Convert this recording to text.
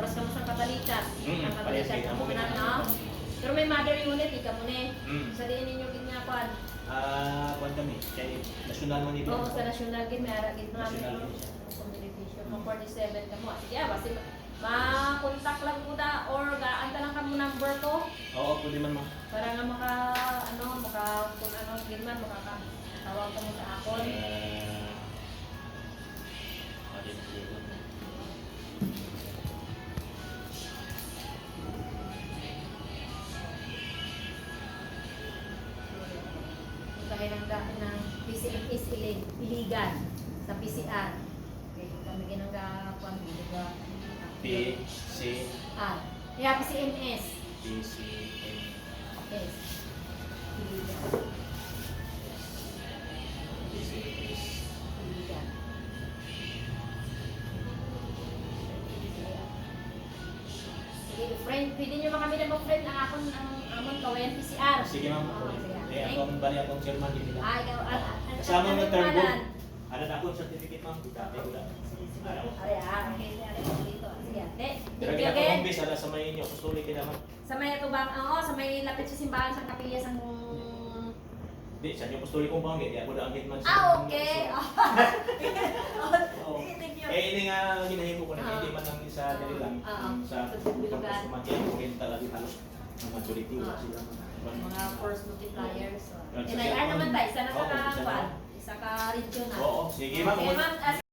oras ka mo sa katalikat. Ang parehas katalikat kayo. ka Amo mo na, ginagawa no? ko. Pero may mother unit, ika mo na. Mm. Sa diin ninyo ginagawa. Kuwan kami. Kaya nasyonal man dito. Oo, sa national game, may aragin mo National namin. game siya. Communication. Kung 47 ka mo. Sige, basta ma-contact lang ko na or gaanta lang ka mo number ko. Oo, pwede man ma. Para nga kung ano, gilman, makakatawag ka mo sa akon. Kaya ng PCMS iligan sa PCR. Okay, kami ginagawa iligan. PC, Yeah, PCMS. PCM. Yes. Iligan. PCS. Iligan. Sige, friend, pwede nyo makami na friend ang amon kawayan PCR. Sige ma'am. Oo, sige. Akong bali akong chairman din nila. Ikaw, Kasama mo third pangalan? book. Ano na akong certificate ma'am? Dati ko lang. Okay, dito. Sige, ate. Pero Thank you kita ko again. kung bis, ala sa may inyo. Kustuli ka naman. Sa may ito bang, oo, sa may lapit sa simbahan sa kapilya sa Di, sa inyo kustuli kong bangit. Di ako na ang hitman okay. Oo. Thank you. Eh, ini nga ginahimo ko na. Hindi man lang sa dali lang. Sa Bilugan. pagkasumatyan, kung talaga halos ang majority wala sila. Mga force multipliers. Yan, NIR naman tayo, isa na Oo, sa isa na. isa ka regional. Oo, sige ma'am. Okay, ma'am.